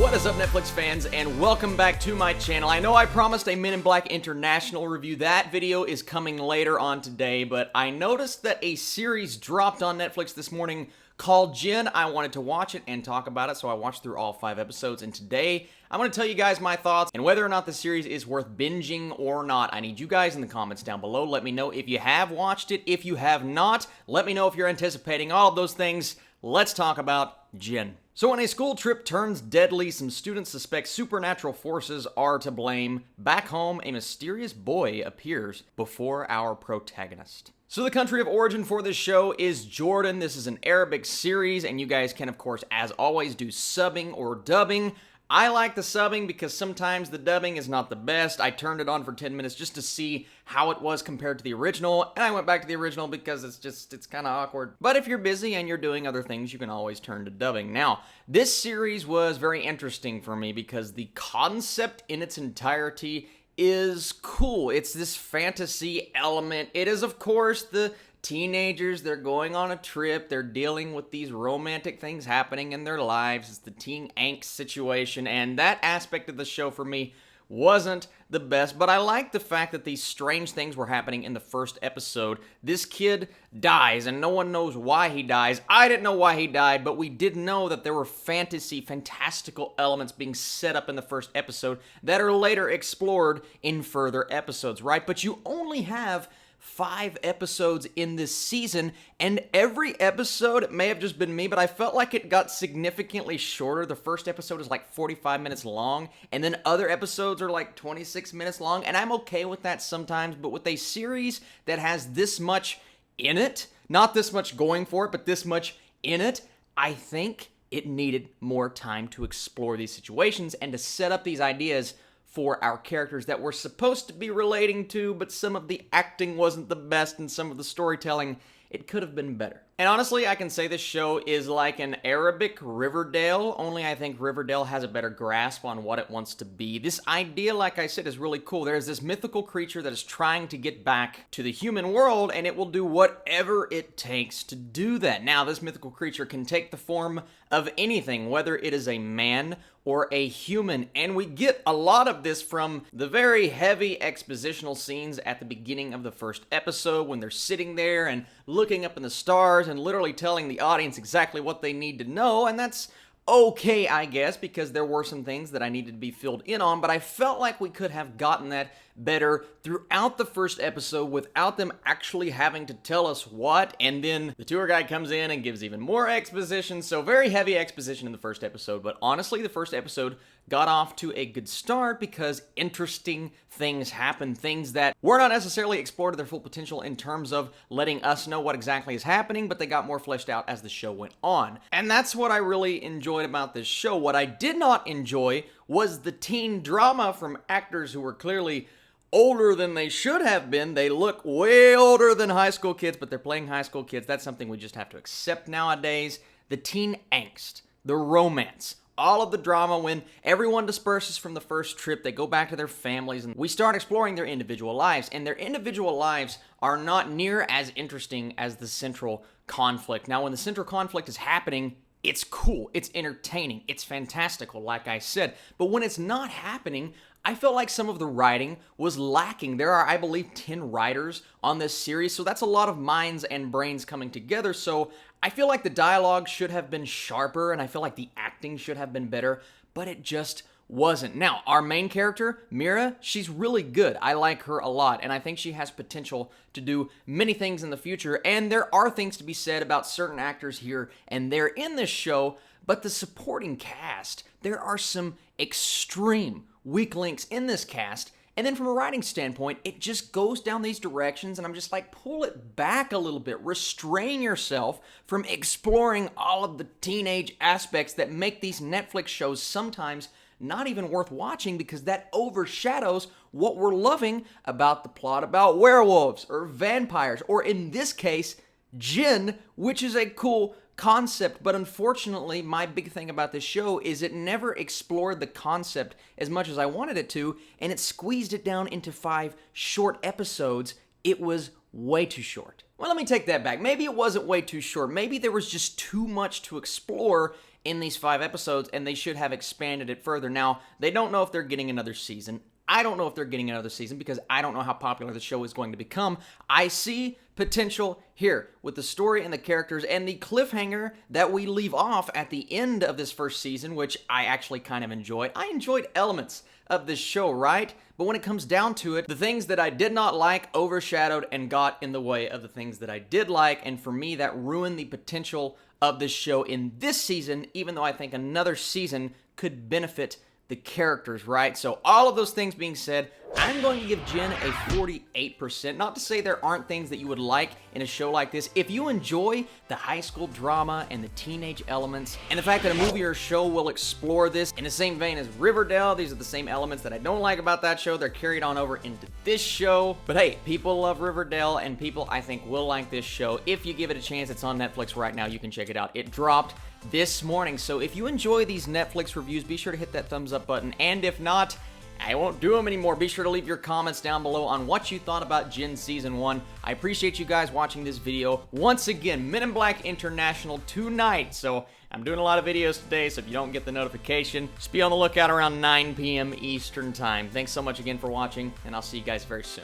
What is up, Netflix fans, and welcome back to my channel. I know I promised a Men in Black International review. That video is coming later on today, but I noticed that a series dropped on Netflix this morning called Jinn. I wanted to watch it and talk about it, so I watched through all 5 episodes, and today I'm going to tell you guys my thoughts and whether or not the series is worth binging or not. I need you guys in the comments down below. Let me know if you have watched it. If you have not, let me know if you're anticipating all of those things. Let's talk about Jinn. So when a school trip turns deadly, some students suspect supernatural forces are to blame. Back home, a mysterious boy appears before our protagonist. So the country of origin for this show is Jordan. This is an Arabic series, and you guys can, of course, as always, do subbing or dubbing. I like the subbing because sometimes the dubbing is not the best. I turned it on for 10 minutes just to see how it was compared to the original, and I went back to the original because it's kind of awkward. But if you're busy and you're doing other things, you can always turn to dubbing. Now, this series was very interesting for me because the concept in its entirety is cool. It's this fantasy element. It is, of course, the teenagers, they're going on a trip, they're dealing with these romantic things happening in their lives. It's the teen angst situation, and that aspect of the show for me wasn't the best, but I like the fact that these strange things were happening in the first episode. This kid dies, and no one knows why he dies. I didn't know why he died, but we did know that there were fantastical elements being set up in the first episode that are later explored in further episodes, right? But you only have 5 episodes in this season, and every episode, it may have just been me, but I felt like it got significantly shorter. The first episode is like 45 minutes long, and then other episodes are like 26 minutes long, and I'm okay with that sometimes, but with a series that has this much in it, not this much going for it, but this much in it, I think it needed more time to explore these situations and to set up these ideas for our characters that we're supposed to be relating to, but some of the acting wasn't the best and some of the storytelling, it could have been better. And honestly, I can say this show is like an Arabic Riverdale, only I think Riverdale has a better grasp on what it wants to be. This idea, like I said, is really cool. There's this mythical creature that is trying to get back to the human world, and it will do whatever it takes to do that. Now, this mythical creature can take the form of anything, whether it is a man or a human, and we get a lot of this from the very heavy expositional scenes at the beginning of the first episode when they're sitting there and looking up in the stars and literally telling the audience exactly what they need to know, and that's okay, I guess, because there were some things that I needed to be filled in on, but I felt like we could have gotten that better throughout the first episode without them actually having to tell us what, and then the tour guide comes in and gives even more exposition, so very heavy exposition in the first episode, but honestly, the first episode got off to a good start because interesting things happen, things that were not necessarily explored to their full potential in terms of letting us know what exactly is happening, but they got more fleshed out as the show went on. And that's what I really enjoyed about this show. What I did not enjoy was the teen drama from actors who were clearly older than they should have been. They look way older than high school kids, but they're playing high school kids. That's something we just have to accept nowadays. The teen angst, the romance, all of the drama when everyone disperses from the first trip, they go back to their families, and we start exploring their individual lives, and their individual lives are not near as interesting as the central conflict. Now, when the central conflict is happening, it's cool, it's entertaining, it's fantastical, like I said, but when it's not happening, I felt like some of the writing was lacking. There are, I believe, 10 writers on this series, so that's a lot of minds and brains coming together, so I feel like the dialogue should have been sharper, and I feel like the acting should have been better, but it just wasn't. Now, our main character, Mira, she's really good. I like her a lot, and I think she has potential to do many things in the future, and there are things to be said about certain actors here and there in this show, but the supporting cast, there are some extreme weak links in this cast, and then from a writing standpoint, it just goes down these directions, and I'm just like, pull it back a little bit. Restrain yourself from exploring all of the teenage aspects that make these Netflix shows sometimes not even worth watching because that overshadows what we're loving about the plot about werewolves or vampires, or in this case, Jinn, which is a cool concept, but unfortunately, my big thing about this show is it never explored the concept as much as I wanted it to, and it squeezed it down into 5 short episodes. It was way too short. Well, let me take that back. Maybe it wasn't way too short. Maybe there was just too much to explore in these 5 episodes, and they should have expanded it further. Now, they don't know if they're getting another season. I don't know if they're getting another season because I don't know how popular the show is going to become. I see potential here with the story and the characters and the cliffhanger that we leave off at the end of this first season, which I actually kind of enjoyed. I enjoyed elements of this show, right? But when it comes down to it, the things that I did not like overshadowed and got in the way of the things that I did like, and for me, that ruined the potential of this show in this season, even though I think another season could benefit the characters, right? So all of those things being said, I'm going to give Jinn a 48%. Not to say there aren't things that you would like in a show like this. If you enjoy the high school drama and the teenage elements, and the fact that a movie or show will explore this in the same vein as Riverdale, these are the same elements that I don't like about that show. They're carried on over into this show. But hey, people love Riverdale, and people, I think, will like this show. If you give it a chance, it's on Netflix right now. You can check it out. It dropped this morning. So if you enjoy these Netflix reviews, be sure to hit that thumbs up button. And if not, I won't do them anymore. Be sure to leave your comments down below on what you thought about Jinn Season 1. I appreciate you guys watching this video. Once again, Men in Black International tonight. So I'm doing a lot of videos today, so if you don't get the notification, just be on the lookout around 9 p.m. Eastern Time. Thanks so much again for watching, and I'll see you guys very soon.